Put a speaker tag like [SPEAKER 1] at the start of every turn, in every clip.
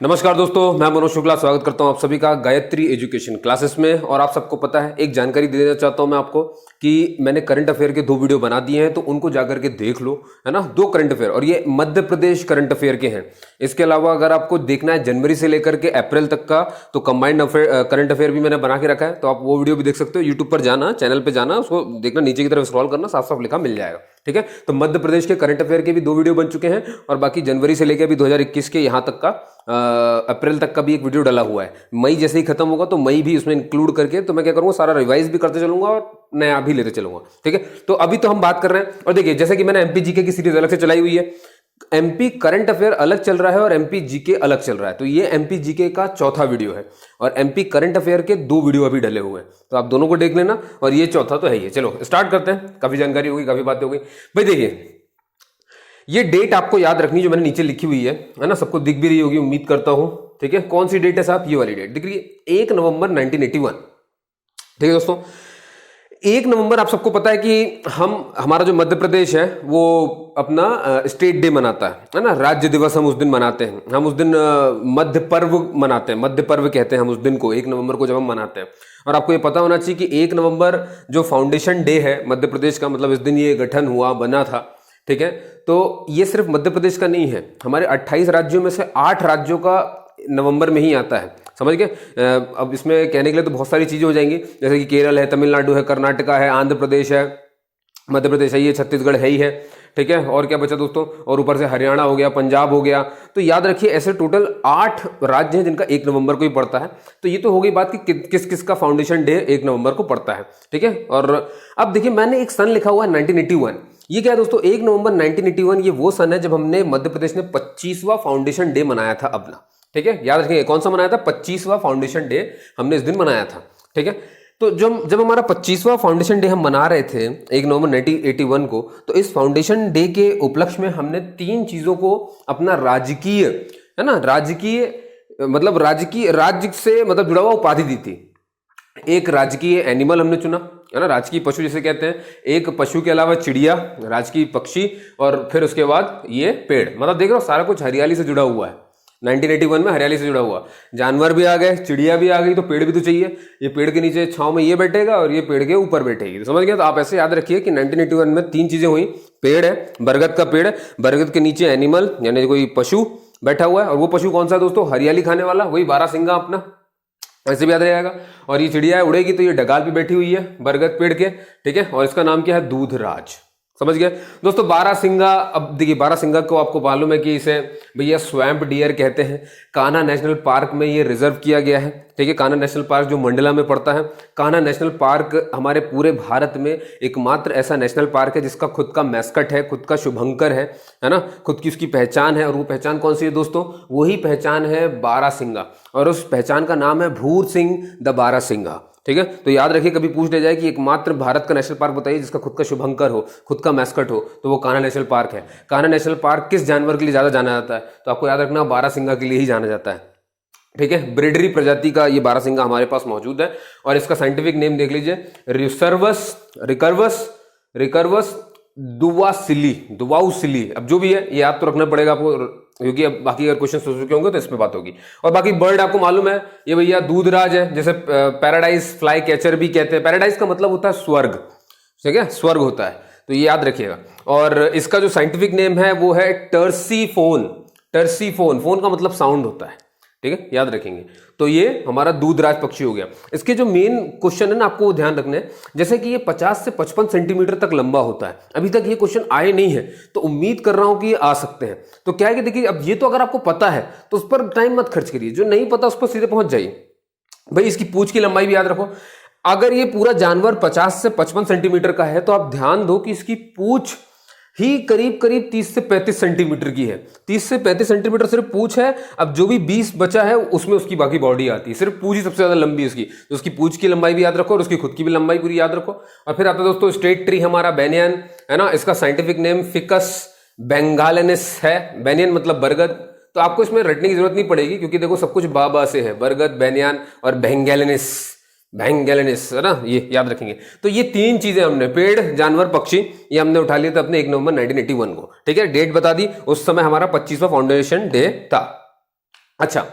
[SPEAKER 1] नमस्कार दोस्तों, मैं मनोज शुक्ला स्वागत करता हूं आप सभी का गायत्री एजुकेशन क्लासेस में। और आप सबको पता है, एक जानकारी दे देना चाहता हूं मैं आपको कि मैंने करंट अफेयर के 2 वीडियो बना दिए हैं, तो उनको जाकर के देख लो, है ना। 2 करंट अफेयर, और ये मध्य प्रदेश करंट अफेयर के हैं। इसके अलावा अगर आपको देखना है जनवरी से लेकर के अप्रैल तक का, तो कंबाइंड करंट अफेयर भी मैंने बना के रखा है, तो आप वो वीडियो भी देख सकते हो। यूट्यूब पर जाना, चैनल पर जाना, उसको देखना, नीचे की तरफ स्क्रॉल करना, साफ साफ लिखा मिल जाएगा, ठीक है। तो मध्य प्रदेश के करंट अफेयर के भी 2 वीडियो बन चुके हैं, और बाकी जनवरी से लेकर अभी 2021 के यहाँ तक का अप्रैल तक का भी एक वीडियो डाला हुआ है। मई जैसे ही खत्म होगा तो मई भी उसमें इंक्लूड करके, तो मैं क्या करूंगा, सारा रिवाइज भी करते चलूंगा और नया भी लेते चलूंगा, ठीक है। तो अभी तो हम बात कर रहे हैं, और देखिए जैसे कि मैंने एमपी जीके की सीरीज अलग से चलाई हुई है, एमपी करंट अफेयर अलग चल रहा है और एमपी जीके अलग चल रहा है। तो ये एमपी जीके का चौथा वीडियो है, और एमपी करंट अफेयर के 2 वीडियो अभी डले हुए हैं, तो आप दोनों को देख लेना, और ये चौथा तो है ही। चलो स्टार्ट करते हैं, काफी जानकारी होगी, काफी बातें होगी। भाई देखिए, ये डेट आपको याद रखनी जो मैंने नीचे लिखी हुई है ना, सबको दिख भी रही होगी उम्मीद करता हूं, ठीक है। कौन सी डेट है साहब? ये वाली डेट दिख रही है, 1 नवंबर 1981, ठीक है दोस्तों। 1 नवंबर आप सबको पता है कि हमारा जो मध्य प्रदेश है वो अपना स्टेट डे मनाता है ना, राज्य दिवस हम उस दिन मनाते हैं। हम उस दिन मध्य पर्व मनाते हैं, मध्य पर्व कहते हैं हम उस दिन को, 1 नवंबर को जब हम मनाते हैं। और आपको ये पता होना चाहिए कि 1 नवंबर जो फाउंडेशन डे है मध्य प्रदेश का, मतलब इस दिन ये गठन हुआ, बना था, ठीक है। तो ये सिर्फ मध्य प्रदेश का नहीं है, हमारे 28 राज्यों में से 8 राज्यों का नवंबर में ही आता है, समझ गए। अब इसमें कहने के लिए तो बहुत सारी चीजें हो जाएंगी, जैसे कि केरल है, तमिलनाडु है, कर्नाटका है, आंध्र प्रदेश है, मध्य प्रदेश है, ये छत्तीसगढ़ है ही है, ठीक है। और क्या बचा दोस्तों, और ऊपर से हरियाणा हो गया, पंजाब हो गया। तो याद रखिए ऐसे टोटल 8 राज्य हैं जिनका 1 नवंबर को ही पड़ता है। तो ये तो हो गई बात कि किस किस का फाउंडेशन डे 1 नवंबर को पड़ता है, ठीक है। और अब देखिए, मैंने एक सन लिखा हुआ है 1981। ये क्या है दोस्तों, 1 नवंबर 1981 ये वो सन है जब हमने मध्य प्रदेश ने 25वां फाउंडेशन डे मनाया था अपना, ठीक है। याद रखिए कौन सा मनाया था, 25वां फाउंडेशन डे हमने इस दिन मनाया था, ठीक है। तो जब हमारा 25वां फाउंडेशन डे हम मना रहे थे 1 नवंबर 1981 को, तो इस फाउंडेशन डे के उपलक्ष्य में हमने 3 चीजों को अपना राजकीय, है ना, राजकीय मतलब राजकीय, राज्य से मतलब जुड़ा हुआ उपाधि दी थी। एक राजकीय एनिमल हमने चुना, है ना, राजकीय पशु जिसे कहते हैं। एक पशु के अलावा चिड़िया, राजकीय पक्षी, और फिर उसके बाद ये पेड़। मतलब देख रहे हो सारा कुछ हरियाली से जुड़ा हुआ है। 1981 में हरियाली से जुड़ा हुआ, जानवर भी आ गए, चिड़िया भी आ गई, तो पेड़ भी तो चाहिए। ये पेड़ के नीचे छांव में ये बैठेगा और ये पेड़ के ऊपर बैठेगी, तो समझ गया। तो आप ऐसे याद रखिए कि 1981 में 3 चीजें हुई। पेड़ है, बरगद का पेड़ है, बरगद के नीचे एनिमल यानी कोई पशु बैठा हुआ है, और वो पशु कौन सा है दोस्तों, हरियाली खाने वाला, वही बारहसिंगा अपना, ऐसे भी याद रहेगा। और ये चिड़िया है, उड़ेगी, तो ये डगाल पे बैठी हुई है बरगद पेड़ के, ठीक है। और इसका नाम क्या है, दूधराज, समझ गए दोस्तों। बारहसिंगा, अब देखिए बारहसिंगा को आपको मालूम है कि इसे भैया स्वैम्प डियर कहते हैं। कान्हा नेशनल पार्क में ये रिजर्व किया गया है, ठीक है। कान्हा नेशनल पार्क जो मंडला में पड़ता है। कान्हा नेशनल पार्क हमारे पूरे भारत में एकमात्र ऐसा नेशनल पार्क है जिसका खुद का मैस्कट है, खुद का शुभंकर है ना, खुद की उसकी पहचान है। और वो पहचान कौन सी है दोस्तों, वही पहचान है बारहसिंगा, और उस पहचान का नाम है भूर सिंह द बारहसिंगा, ठीक है। तो याद रखिए, कभी पूछ ले जाए कि एकमात्र भारत का नेशनल पार्क बताइए जिसका खुद का शुभंकर हो, खुद का मैस्कट हो, तो वो कान्हा नेशनल पार्क है। कान्हा नेशनल पार्क किस जानवर के लिए ज्यादा जाना जाता है, तो आपको याद रखना बारहसिंगा के लिए ही जाना जाता है, ठीक है। ब्रिडरी प्रजाति का ये बारहसिंगा हमारे पास मौजूद है, और इसका साइंटिफिक नेम देख लीजिए, रिकर्वस दुवाउसिली। अब जो भी है ये याद तो रखना पड़ेगा आपको, क्योंकि अब बाकी अगर क्वेश्चन सोच चुके होंगे तो इसमें बात होगी। और बाकी बर्ड आपको मालूम है, ये भैया दूधराज है, जैसे पैराडाइज फ्लाई कैचर भी कहते हैं। पैराडाइज का मतलब होता है स्वर्ग, ठीक है, स्वर्ग होता है, तो ये याद रखिएगा। और इसका जो साइंटिफिक नेम है वो है टर्सीफोन। फोन का मतलब साउंड होता है, ठीक है, याद रखेंगे। तो ये हमारा दूधराज पक्षी हो गया। इसके जो मेन क्वेश्चन है ना, आपको ध्यान रखना है, जैसे कि ये 50 से 55 सेंटीमीटर तक लंबा होता है। अभी तक ये क्वेश्चन आए नहीं है, तो उम्मीद कर रहा हूं कि ये आ सकते हैं। तो क्या है कि देखिए, अब ये तो अगर आपको पता है तो उस पर टाइम मत खर्च करिए, जो नहीं पता उस पर सीधे पहुंच जाइए। भाई इसकी पूंछ की लंबाई भी याद रखो। अगर ये पूरा जानवर 50 से 55 सेंटीमीटर का है, तो आप ध्यान दो कि इसकी पूंछ ही करीब 30 से 35 सेंटीमीटर की है। 30 से 35 सेंटीमीटर सिर्फ पूंछ है। अब जो भी 20 बचा है उसमें उसकी बाकी बॉडी आती है, सिर्फ पूंछ ही सबसे ज्यादा लंबी है उसकी। तो उसकी पूंछ की लंबाई भी याद रखो और उसकी खुद की भी लंबाई पूरी याद रखो। और फिर आता है दोस्तों स्टेट ट्री हमारा बेनियन, है ना। इसका साइंटिफिक नेम फिकस बेंगालेनिस है। बेनियन मतलब बरगद। तो आपको इसमें रटने की जरूरत नहीं पड़ेगी, क्योंकि देखो सब कुछ बाबा से है, बरगद, बेनियन और बेंगालेनिस, है ना, ये याद रखेंगे। तो ये 3 चीजें हमने, पेड़, जानवर, पक्षी, ये हमने उठा लिए थे अपने 1 नवंबर 1981 को, ठीक है। डेट बता दी, उस समय हमारा 25वां फाउंडेशन डे था। अच्छा,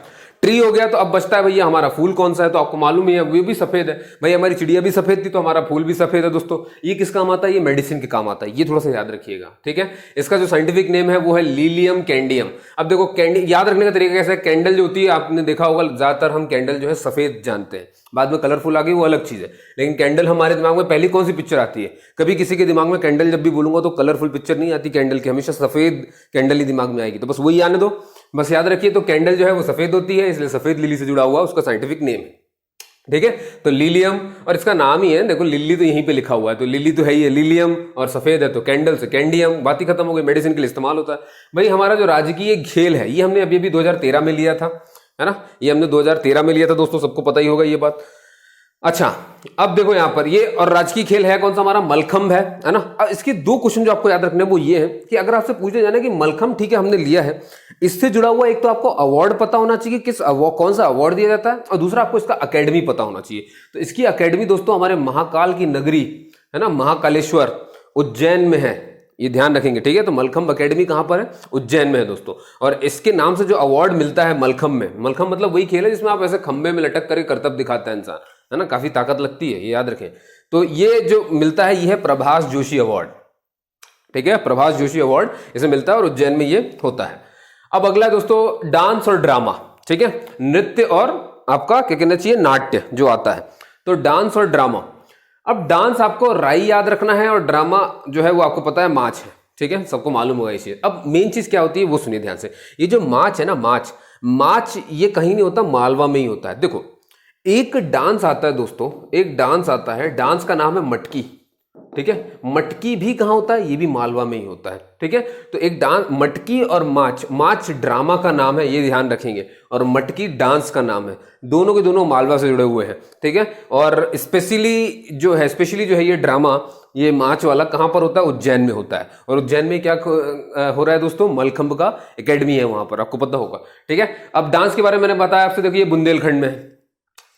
[SPEAKER 1] ट्री हो गया, तो अब बचता है भैया हमारा फूल कौन सा है, तो आपको मालूम ही है वो भी सफेद है। भाई हमारी चिड़िया भी सफेद थी तो हमारा फूल भी सफेद है दोस्तों। ये किस काम आता है, ये मेडिसिन के काम आता है, ये थोड़ा सा याद रखिएगा, ठीक है। इसका जो साइंटिफिक नेम है वो है लीलियम कैंडियम। अब देखो कैंडी याद रखने का तरीका कैसा है, कैंडल जो होती है आपने देखा होगा ज्यादातर हम कैंडल जो है सफेद जानते हैं, बाद में कलरफुल आ गई वो अलग चीज है, लेकिन कैंडल हमारे दिमाग में पहली कौन सी पिक्चर आती है, कभी किसी के दिमाग में कैंडल जब भी बोलूंगा तो कलरफुल पिक्चर नहीं आती कैंडल की, हमेशा सफेद कैंडल ही दिमाग में आएगी, तो बस वही आने दो, बस याद रखिए। तो कैंडल जो है वो सफेद होती है, इसलिए सफेद लिली से जुड़ा हुआ उसका साइंटिफिक नेम है, ठीक है। तो लीलियम, और इसका नाम ही है, देखो लिली तो यहीं पे लिखा हुआ है, तो लिली तो है ही है, लीलियम, और सफेद है तो कैंडल से कैंडियम, बात ही खत्म हो गई, मेडिसिन के लिए इस्तेमाल होता है। भाई हमारा जो राजकीय खेल है ये हमने अभी अभी 2013 में लिया था, है ना, ये हमने 2013 में लिया था दोस्तों, सबको पता ही होगा ये बात। अच्छा, अब देखो यहां पर ये, और राजकीय खेल है कौन सा हमारा, मलखंभ है ना। अब इसके दो क्वेश्चन जो आपको याद रखने वो ये है कि अगर आपसे पूछे जाना कि मलखंभ ठीक है हमने लिया है, इससे जुड़ा हुआ एक तो आपको अवार्ड पता होना चाहिए, किस कौन सा अवार्ड दिया जाता है, और दूसरा आपको इसका अकेडमी पता होना चाहिए। तो इसकी अकेडमी दोस्तों हमारे महाकाल की नगरी है ना, महाकालेश्वर उज्जैन में है, ये ध्यान रखेंगे, ठीक है। तो मलखंभ अकेडमी कहां पर है, उज्जैन में है दोस्तों। और इसके नाम से जो अवार्ड मिलता है मलखंभ में, मलखंभ मतलब वही खेल है जिसमें आप ऐसे खंबे में लटक करके करतब दिखाता है इंसान, है ना, काफी ताकत लगती है, ये याद रखें। तो ये जो मिलता है ये है प्रभास जोशी अवार्ड, ठीक है, प्रभास जोशी अवार्ड इसे मिलता है और उज्जैन में ये होता है। अब अगला है दोस्तों डांस और ड्रामा, ठीक है, नृत्य और आपका क्या कहना चाहिए नाट्य जो आता है, तो डांस और ड्रामा। अब डांस आपको राई याद रखना है और ड्रामा जो है वो आपको पता है माच है, ठीक है, सबको मालूम होगा ये चीज। अब मेन चीज क्या होती है वो सुनिए ध्यान से, ये जो माच है ना, माच ये कहीं नहीं होता, मालवा में ही होता है। देखो एक डांस आता है दोस्तों, एक डांस आता है, डांस का नाम है मटकी, ठीक है, मटकी भी कहां होता है, ये भी मालवा में ही होता है, ठीक है। तो एक डांस मटकी और माच ड्रामा का नाम है, ये ध्यान रखेंगे, और मटकी डांस का नाम है, दोनों के दोनों मालवा से जुड़े हुए हैं, ठीक है। और स्पेशली जो है ये ड्रामा, ये माच वाला कहां पर होता है, उज्जैन में होता है। और उज्जैन में क्या हो रहा है दोस्तों, मलखंभ का एकेडमी है वहां पर, आपको पता होगा, ठीक है। अब डांस के बारे में मैंने बताया आपसे, देखिए बुंदेलखंड में है,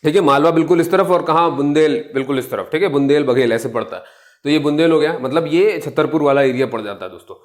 [SPEAKER 1] ठीक है, मालवा बिल्कुल इस तरफ और कहां बुंदेल बिल्कुल इस तरफ, ठीक है, बुंदेल बघेल ऐसे पड़ता है, तो ये बुंदेल हो गया, मतलब ये छतरपुर वाला एरिया पड़ जाता है दोस्तों।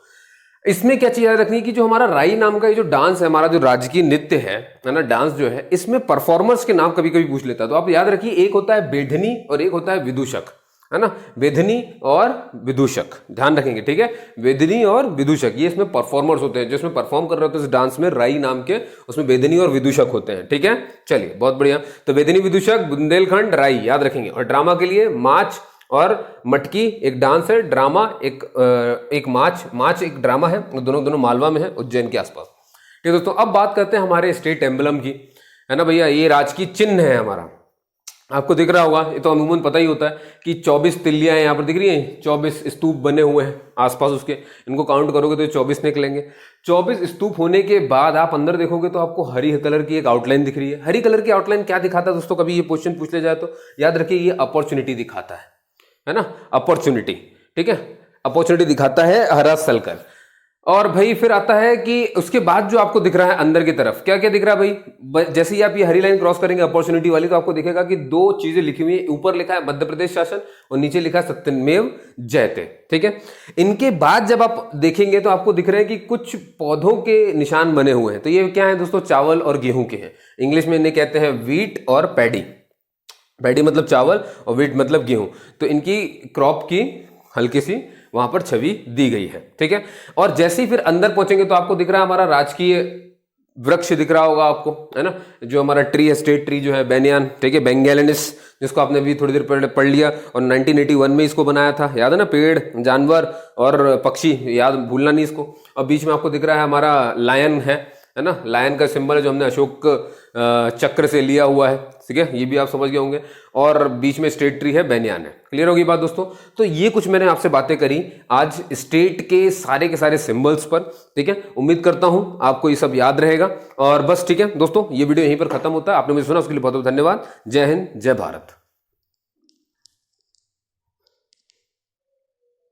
[SPEAKER 1] इसमें क्या चीज याद रखनी है कि जो हमारा राई नाम का ये जो डांस है, हमारा जो राजकीय नृत्य है ना, डांस जो है, इसमें परफॉर्मर्स के नाम कभी कभी पूछ लेता है, तो आप याद रखिए एक होता है बेधनी और एक होता है विदूषक, है ना, वेधनी और विदूषक, ध्यान रखेंगे, ठीक है, वेधनी और विदूषक ये इसमें परफॉर्मर्स होते हैं, जो इसमें परफॉर्म कर रहे होते हैं इस डांस में, राई नाम के, उसमें वेधनी और विदूषक होते हैं, ठीक है। चलिए बहुत बढ़िया, तो वेधनी विदूषक बुंदेलखंड राई याद रखेंगे। और ड्रामा के लिए माच और मटकी एक डांस है, ड्रामा एक माच एक ड्रामा है, दोनों मालवा में है, उज्जैन के आसपास, ठीक है दोस्तों। अब बात करते हैं हमारे स्टेट एम्बलम की, है ना भैया, ये राजकीय चिन्ह है हमारा, आपको दिख रहा होगा, ये तो अमूमन पता ही होता है कि 24 तिल्लियां यहाँ पर दिख रही हैं, 24 स्तूप बने हुए हैं आसपास उसके, इनको काउंट करोगे तो 24 निकलेंगे। 24 स्तूप होने के बाद आप अंदर देखोगे तो आपको हरी कलर की एक आउटलाइन दिख रही है। हरी कलर की आउटलाइन क्या दिखाता है दोस्तों, कभी ये क्वेश्चन पूछ ले जाए तो याद रखिए, ये अपॉर्चुनिटी दिखाता है ना, अपॉर्चुनिटी, ठीक है, अपॉर्चुनिटी दिखाता है हरा सल्कर। और भाई फिर आता है कि उसके बाद जो आपको दिख रहा है अंदर की तरफ, क्या क्या दिख रहा है भाई, जैसे ही आप ये हरी लाइन क्रॉस करेंगे अपॉर्चुनिटी वाली, तो आपको दिखेगा कि दो चीजें लिखी हुई है, ऊपर लिखा है मध्य प्रदेश शासन और नीचे लिखा है सत्यमेव जयते, ठीक है। इनके बाद जब आप देखेंगे तो आपको दिख रहे हैं कि कुछ पौधों के निशान बने हुए हैं, तो ये क्या है दोस्तों, चावल और गेहूं के हैं, इंग्लिश में इन्हें कहते हैं व्हीट और पैडी, पैडी मतलब चावल और व्हीट मतलब गेहूं, तो इनकी क्रॉप की हल्की सी वहां पर छवि दी गई है, ठीक है। और जैसे ही फिर अंदर पहुंचेंगे तो आपको दिख रहा है हमारा राजकीय वृक्ष दिख रहा होगा आपको, है ना, जो हमारा ट्री है, स्टेट ट्री जो है बेनियान, ठीक है, बेंगेलिनिस, जिसको आपने भी थोड़ी देर पहले पढ़ लिया, और 1981 में इसको बनाया था, याद है ना, पेड़ जानवर और पक्षी, याद भूलना नहीं इसको। और बीच में आपको दिख रहा है हमारा लायन है ना, लायन का सिंबल है जो हमने अशोक चक्र से लिया हुआ है, ठीक है, ये भी आप समझ गए होंगे। और बीच में स्टेट ट्री है, बेनियान है, क्लियर होगी बात दोस्तों। तो ये कुछ मैंने आपसे बातें करी आज स्टेट के सारे सिंबल्स पर, ठीक है, उम्मीद करता हूं आपको ये सब याद रहेगा। और बस ठीक है दोस्तों, ये वीडियो यहीं पर खत्म होता है, आपने मुझे सुना उसके लिए बहुत बहुत धन्यवाद। जय हिंद, जय भारत।